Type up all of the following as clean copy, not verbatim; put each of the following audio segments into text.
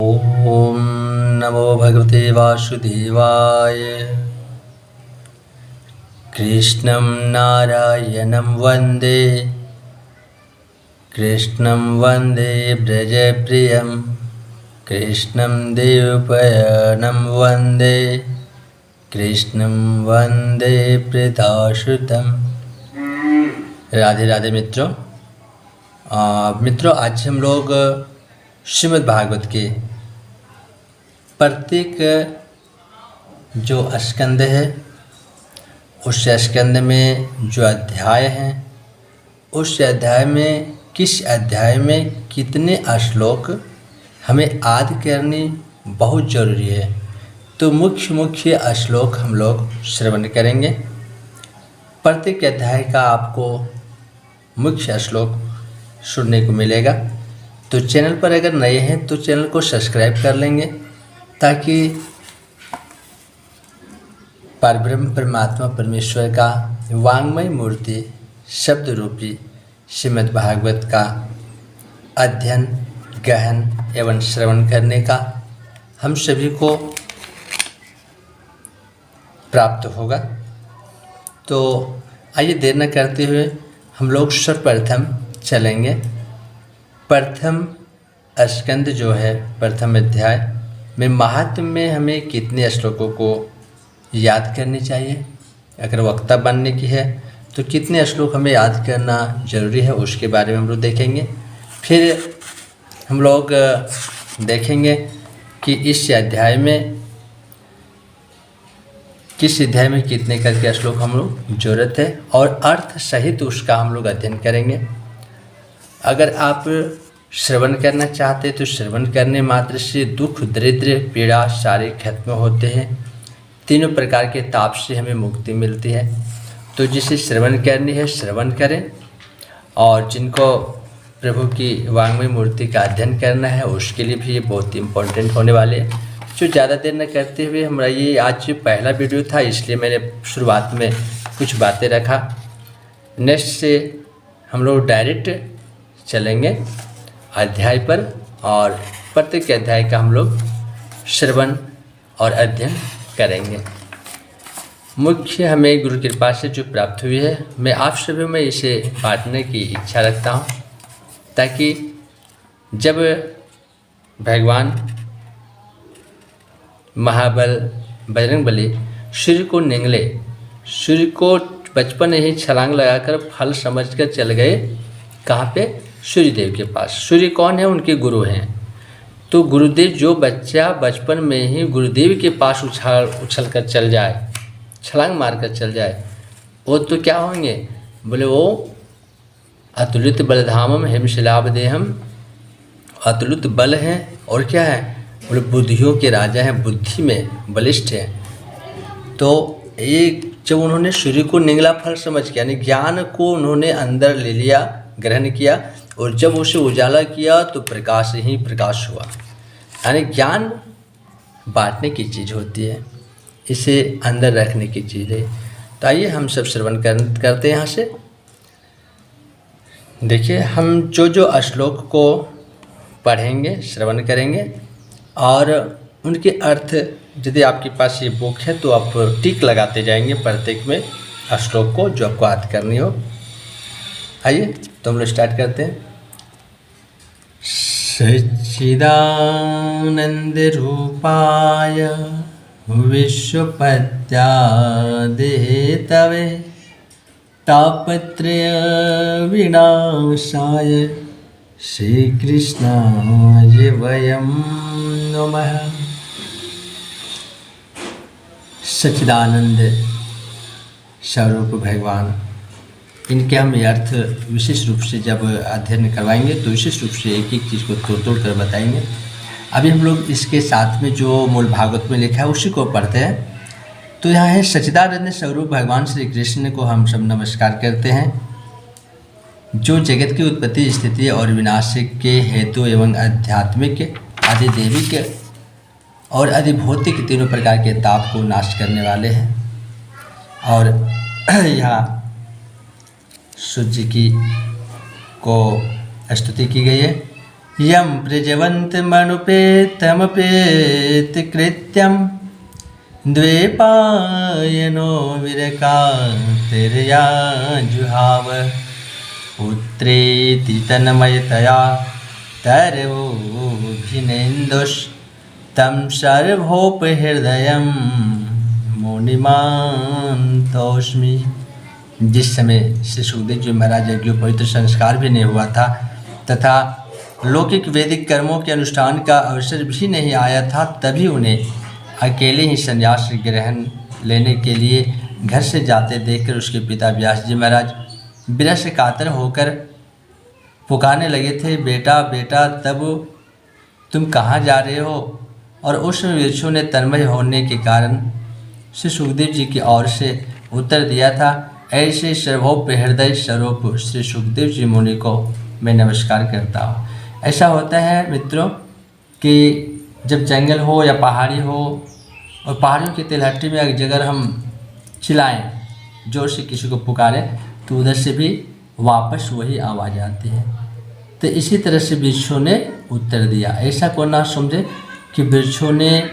ओम नमो भगवते वासुदेवाय। कृष्णं नारायणं वन्दे, कृष्णं वन्दे व्रजप्रियं, कृष्णं देवपयनं वन्दे, कृष्णं वन्दे प्रीताश्रुतं। राधे राधे मित्रों। आज हम लोग श्रीमद् भागवत के प्रत्येक जो स्कंद है उस स्कंद में जो अध्याय हैं उस अध्याय में किस अध्याय में कितने श्लोक हमें याद करनी बहुत ज़रूरी है। तो मुख्य श्लोक हम लोग श्रवण करेंगे। प्रत्येक अध्याय का आपको मुख्य श्लोक सुनने को मिलेगा। तो चैनल पर अगर नए हैं तो चैनल को सब्सक्राइब कर लेंगे ताकि परब्रह्म परमात्मा परमेश्वर का वांग्मय मूर्ति शब्द रूपी श्रीमद् भागवत का अध्ययन गहन एवं श्रवण करने का हम सभी को प्राप्त होगा। तो आइए देर न करते हुए हम लोग सर्वप्रथम चलेंगे। प्रथम स्कंद जो है प्रथम अध्याय में महात्म्य में हमें कितने श्लोकों को याद करने चाहिए, अगर वक्ता बनने की है तो कितने श्लोक हमें याद करना जरूरी है उसके बारे में हम लोग देखेंगे। फिर हम लोग देखेंगे कि इस अध्याय में किस अध्याय में कितने करके श्लोक हम लोग जरूरत है और अर्थ सहित उसका हम लोग अध्ययन करेंगे। अगर आप श्रवण करना चाहते तो श्रवण करने मात्र से दुख दरिद्र पीड़ा सारे खत्म होते हैं। तीनों प्रकार के ताप से हमें मुक्ति मिलती है। तो जिसे श्रवण करनी है श्रवण करें, और जिनको प्रभु की वांग्मय मूर्ति का अध्ययन करना है उसके लिए भी ये बहुत इम्पोर्टेंट होने वाले हैं। जो ज़्यादा देर न करते हुए हमारा ये आज पहला वीडियो था इसलिए मैंने शुरुआत में कुछ बातें रखा। नेक्स्ट से हम लोग डायरेक्ट चलेंगे अध्याय पर और प्रत्येक अध्याय का हम लोग श्रवण और अध्ययन करेंगे। मुख्य हमें गुरु कृपा से जो प्राप्त हुई है मैं आप सभी में इसे बांटने की इच्छा रखता हूँ, ताकि जब भगवान महाबल बजरंगबली सूर्य को निगले, सूर्य को बचपन ही छलांग लगाकर फल समझकर चल गए कहाँ पे, सूर्यदेव के पास। सूर्य कौन है, उनके गुरु हैं। तो गुरुदेव जो बच्चा बचपन में ही गुरुदेव के पास उछल कर चल जाए, छलांग मार कर चल जाए, वो तो क्या होंगे, बोले वो अतुलित बलधामम हिमशिलाभ देहम, अतुलित बल हैं और क्या है, बोले बुद्धियों के राजा हैं, बुद्धि में बलिष्ठ हैं। तो एक जब उन्होंने सूर्य को निगला फल समझ के यानी ज्ञान को उन्होंने अंदर ले लिया, ग्रहण किया, और जब उसे उजाला किया तो प्रकाश ही प्रकाश हुआ। यानी ज्ञान बांटने की चीज़ होती है, इसे अंदर रखने की चीज़ है। तो आइए हम सब श्रवण करते हैं। यहाँ से देखिए, हम जो श्लोक को पढ़ेंगे श्रवण करेंगे और उनके अर्थ, यदि आपके पास ये बुक है तो आप टिक लगाते जाएंगे प्रत्येक में श्लोक को जो आपको याद करनी हो। आइए तो हम लोग स्टार्ट करते हैं। सच्चिदानंद रूपाय विश्वपत्यादिहेतवे तापत्रय विनाशाय श्री कृष्णाय वयं नमः। सच्चिदानंद स्वरूप भगवान, इनके हम अर्थ विशेष रूप से जब अध्ययन करवाएंगे तो विशेष रूप से एक एक चीज़ को तोड़ कर बताएंगे। अभी हम लोग इसके साथ में जो मूल भागवत में लिखा है उसी को पढ़ते हैं। तो यहाँ है, सच्चिदानंद स्वरूप भगवान श्री कृष्ण को हम सब नमस्कार करते हैं, जो जगत की उत्पत्ति स्थिति और विनाश के हेतु एवं आध्यात्मिक अधिदैविक और अधिभौतिक तीनों प्रकार के ताप को नाश करने वाले हैं। और यहाँ सूर्य की को स्तुति की गई है यं प्रजवन्तमनुपेतमपेतकृत्यं द्वैपायनो विरकातिर्या जुहाव पुत्रेति तन्मयतया तरवोभिनेन्दुस्तं सर्वोपहृदयं मुनिमान्तोऽस्मि। जिस समय श्री सुखदेव जी महाराज यज्ञोपवीत संस्कार भी नहीं हुआ था तथा लौकिक वैदिक कर्मों के अनुष्ठान का अवसर भी नहीं आया था, तभी उन्हें अकेले ही संन्यास ग्रहण लेने के लिए घर से जाते देखकर उसके पिता व्यास जी महाराज विरह कातर होकर पुकारने लगे थे, बेटा बेटा तब तुम कहाँ जा रहे हो। और उस समय विरक्षु ने तन्मय होने के कारण श्री सुखदेव जी की ओर से उत्तर दिया था, ऐसे सर्वोप हृदय स्वरूप श्री सुखदेव जी मुनि को मैं नमस्कार करता हूँ। ऐसा होता है मित्रों कि जब जंगल हो या पहाड़ी हो और पहाड़ियों की तिलहट्टी में अगर हम चिल्लाएं, जोर से किसी को पुकारें, तो उधर से भी वापस वही आवाज़ आती है। तो इसी तरह से वृक्षों ने उत्तर दिया। ऐसा को ना समझे कि वृक्षों ने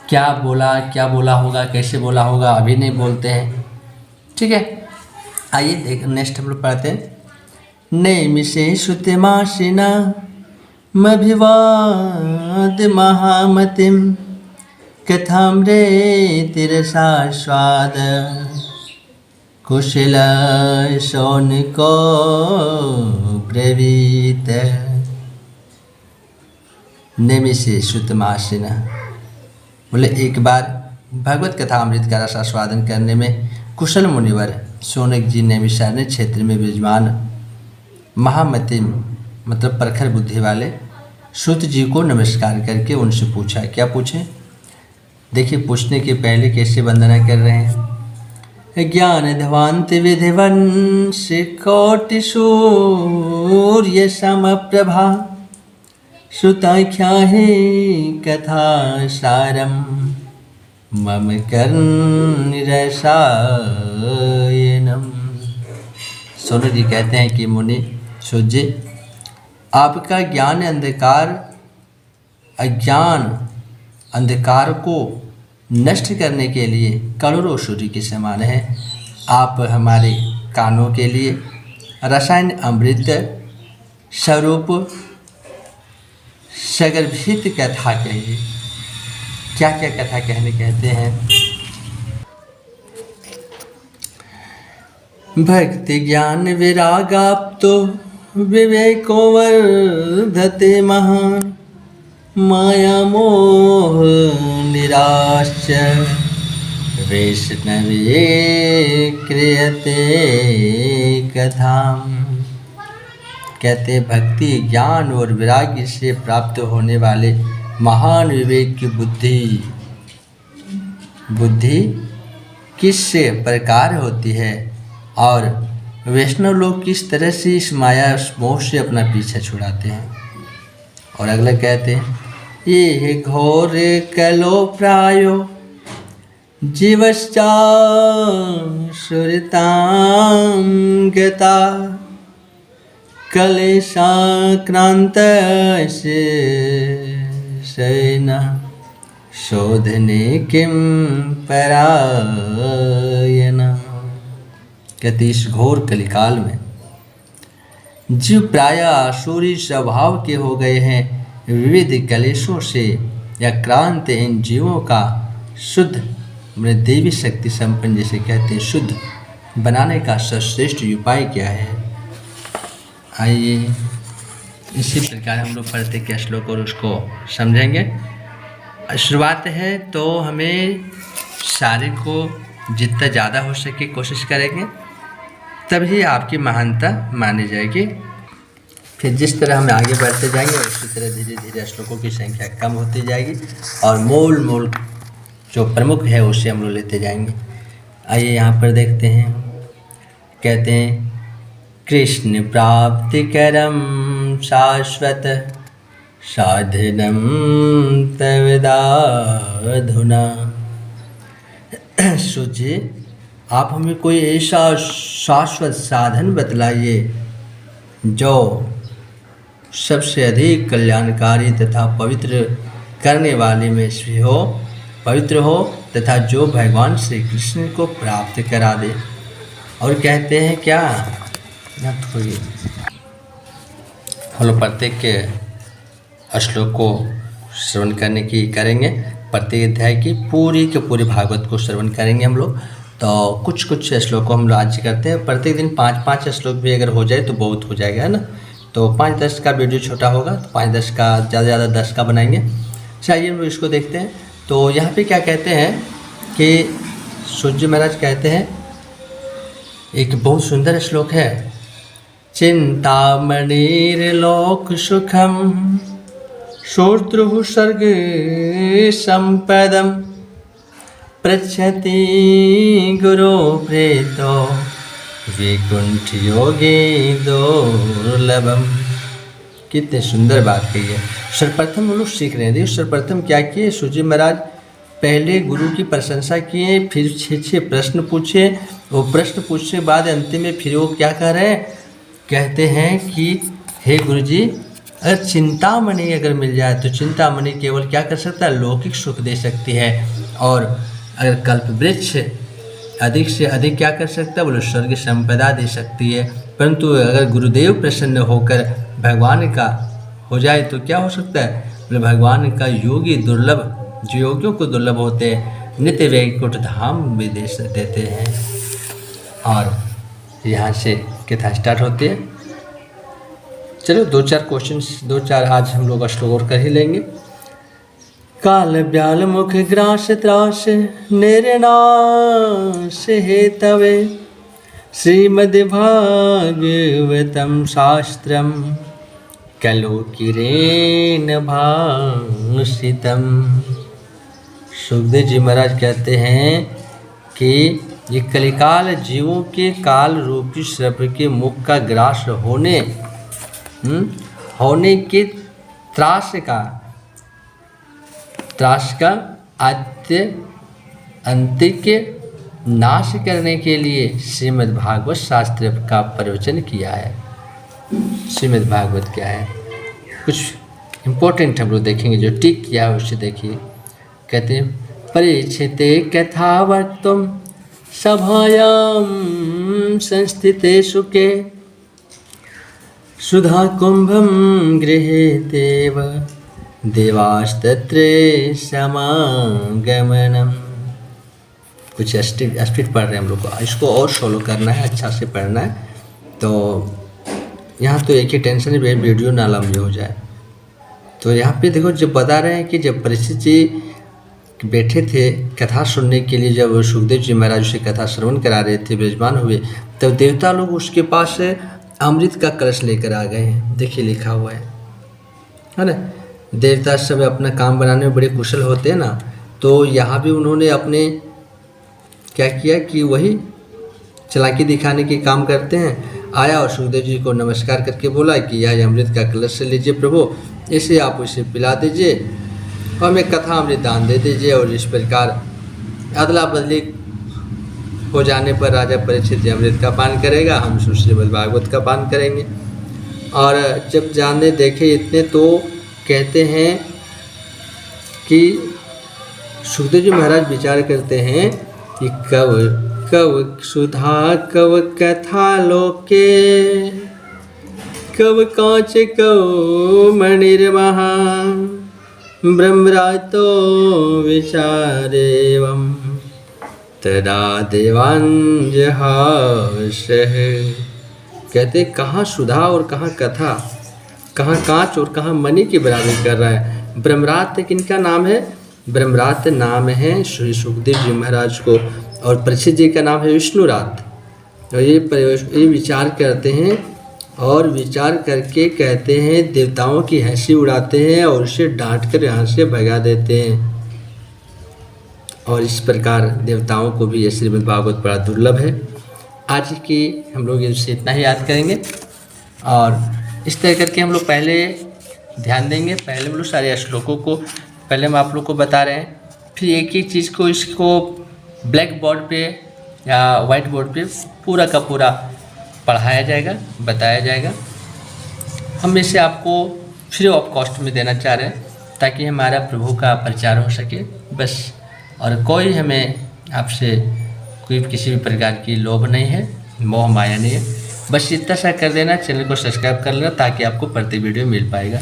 क्या बोला होगा, कैसे बोला होगा, अभी नहीं बोलते हैं। ठीक है, आइए देख नेक्स्ट हम लोग पढ़ते हैं। नैमिषे श्रुतिमाशिना मभिवाद महामतिम कथामृतिरसास्वाद कुशल शौनको ब्रवीत। नैमिषे श्रुतमाशिना बोले एक बार भगवत कथा अमृत का रस आस्वादन करने में कुशल मुनिवर शौनक जी नैमिषारण्य क्षेत्र में विराजमान महामतिम मतलब प्रखर बुद्धि वाले श्रुत जी को नमस्कार करके उनसे पूछा। क्या पूछे, देखिए पूछने के पहले कैसे वंदना कर रहे हैं। ज्ञान धवांत विधिवंश कोटि सूर्य समप्रभा श्रुताख्याहि कथा सारम मम कर्णरसायनम। सोनू जी कहते हैं कि मुनि सूत जी, आपका ज्ञान अज्ञान अंधकार को नष्ट करने के लिए करोड़ों सूर्य के समान है। आप हमारे कानों के लिए रसायन अमृत स्वरूप सगर्भित कथा कहिए। क्या क्या कथा कहते हैं। भक्ति ज्ञान विरागाप्तो विवेको वर्धते महान माया मोह निराश्च वैष्णवे क्रियते कथाम। कहते भक्ति ज्ञान और विराग्य से प्राप्त होने वाले महान विवेक की बुद्धि किस प्रकार होती है और वैष्णव लोग किस तरह से इस माया मोह से अपना पीछा छुड़ाते हैं। और अगला कहते हैं, ये घोर कलो प्रायो जीवश्चा सुरतां गता कलेशाक्रांत शयना शोधने किम परायना। कहते इस घोर कलिकाल में जीव प्रायः आसुरी स्वभाव के हो गए हैं। विविध कलेशों से या क्रांत इन जीवों का शुद्ध देवी शक्ति संपन्न जिसे कहते हैं शुद्ध बनाने का सर्वश्रेष्ठ उपाय क्या है। आइए इसी प्रकार हम लोग पढ़ते क्या श्लोक और उसको समझेंगे। शुरुआत है तो हमें सारे को जितना ज़्यादा हो सके कोशिश करेंगे, तभी आपकी महानता मानी जाएगी। फिर जिस तरह हम आगे बढ़ते जाएंगे उसी तरह धीरे धीरे श्लोकों की संख्या कम होती जाएगी और मूल जो प्रमुख है उसे हम लोग लेते जाएंगे। आइए यहाँ पर देखते हैं। कहते हैं कृष्ण प्राप्ति करम शाश्वत साधनम तवदाधुना। सोचिए आप हमें कोई ऐसा शाश्वत साधन बतलाइए जो सबसे अधिक कल्याणकारी तथा पवित्र करने वाले में से हो, पवित्र हो तथा जो भगवान श्री कृष्ण को प्राप्त करा दे। और कहते हैं क्या, थोड़ी हम लोग प्रत्येक श्लोक को श्रवण करने की करेंगे, प्रत्येक अध्याय की पूरी के पूरी भागवत को श्रवण करेंगे हम लोग। तो कुछ कुछ श्लोक को हम लोग आज करते हैं, प्रत्येक दिन 5-5 श्लोक भी अगर हो जाए तो बहुत हो जाएगा, है ना। तो 5-10 का वीडियो छोटा होगा तो 5-10 का, ज़्यादा ज़्यादा 10 का बनाएंगे। चलिए हम लोग इसको देखते हैं। तो यहाँ पे क्या कहते हैं कि सूर्य महाराज कहते हैं, एक बहुत सुंदर श्लोक है, चिंतामणिर्लोक सुखम श्रोतृः सर्ग संपदम पृच्छति गुरो प्रेतो वैकुंठ योगी दुर्लभम। कितने सुंदर बात कही है। सर्वप्रथम हम लोग सीख रहे हैं। देखिए सर्वप्रथम क्या किए, सूर्य महाराज पहले गुरु की प्रशंसा किए, फिर 6 प्रश्न पूछे। वो प्रश्न पूछने के बाद अंतिम में फिर वो क्या कह रहे हैं, कहते हैं कि हे गुरु जी, अगर चिंतामणि अगर मिल जाए तो चिंतामणि केवल क्या कर सकता है, लौकिक सुख दे सकती है। और अगर कल्प वृक्ष अधिक से अधिक क्या कर सकता है, बोले स्वर्ग संपदा दे सकती है। परंतु अगर गुरुदेव प्रसन्न होकर भगवान का हो जाए तो क्या हो सकता है, बोले भगवान का योगी दुर्लभ, जो योगियों को दुर्लभ होते हैं, नित्य वैकुंठ धाम भी दे देते हैं। और यहाँ से कथा स्टार्ट होती है। चलो 2-4 क्वेश्चन, 2-4 आज हम लोग श्लोक और कर ही लेंगे। काल ब्याल मुख ग्रास त्रास निर्नाश हेतवे श्रीमद् भागवतम शास्त्रम कलो किरेन भाषितम। सुखदेव जी महाराज कहते हैं कि ये कलिकाल जीवों के काल रूपी सर्प के मुख का ग्रास होने के त्रास का अंतिक नाश करने के लिए श्रीमद् भागवत शास्त्र का प्रवचन किया है। श्रीमद् भागवत क्या है, कुछ इम्पोर्टेंट हम लोग देखेंगे, जो टिक किया है उससे देखिए। कहते हैं परिचिते कथा वक्तुम सभायां संस्थिते सुखे सुधा कुंभम गृहेतेव देवास्तत्र समागमनम। कुछ स्पीड पढ़ रहे हैं हम लोग को, इसको और सोलो करना है, अच्छा से पढ़ना है। तो यहाँ तो एक ही टेंशन है, वीडियो ना लंबी हो जाए। तो यहाँ पे देखो जब बता रहे हैं कि जब परीक्षित जी बैठे थे कथा सुनने के लिए, जब सुखदेव जी महाराज से कथा श्रवण करा रहे थे, विराजमान हुए, तब देवता लोग उसके पास अमृत का कलश लेकर आ गए हैं। देखिए लिखा हुआ है ना। देवता सब अपना काम बनाने में बड़े कुशल होते हैं ना, तो यहाँ भी उन्होंने अपने क्या किया कि वही चालाकी दिखाने के काम करते हैं। आया और सुखदेव जी को नमस्कार करके बोला कि यह अमृत का कलश से लीजिए प्रभु, इसे आप उसे पिला दीजिए और हमें कथा अमृत दान दे दीजिए। और इस प्रकार अदला बदली हो जाने पर राजा परीक्षित अमृत का पान करेगा, हम श्रीमद् भागवत का पान करेंगे। और जब जाने देखे इतने, तो कहते हैं कि सुखदेव जी महाराज विचार करते हैं कि कव सुधा कव कथा लोके कव कांच कव मणिर्महा ब्रह्मरातो विचारेवम तदा देवांजहासह। कहते कहाँ सुधा और कहाँ कथा, कहाँ कांच और कहाँ मणि की बराबरी कर रहा है। ब्रह्मरात किनका नाम है, ब्रह्मरात नाम है श्री सुखदेव जी महाराज को, और परीक्षित जी का नाम है विष्णुरात। और ये विचार करते हैं, और विचार करके कहते हैं देवताओं की हंसी उड़ाते हैं और उसे डांट कर यहाँ से भगा देते हैं। और इस प्रकार देवताओं को भी ये श्रीमद् भागवत बड़ा दुर्लभ है। आज की हम लोग इससे इतना ही याद करेंगे, और इस तरह करके हम लोग पहले ध्यान देंगे। पहले हम लोग सारे श्लोकों को पहले हम आप लोग को बता रहे हैं, फिर एक एक चीज़ को इसको ब्लैक बोर्ड पे या वाइट बोर्ड पे पूरा का पूरा पढ़ाया जाएगा, बताया जाएगा। हम इसे आपको फ्री ऑफ कॉस्ट में देना चाह रहे हैं ताकि हमारा प्रभु का प्रचार हो सके बस। और कोई हमें आपसे कोई किसी भी प्रकार की लोभ नहीं है, मोह माया नहीं है। बस इतना सा कर देना, चैनल को सब्सक्राइब कर लेना ताकि आपको प्रति वीडियो मिल पाएगा।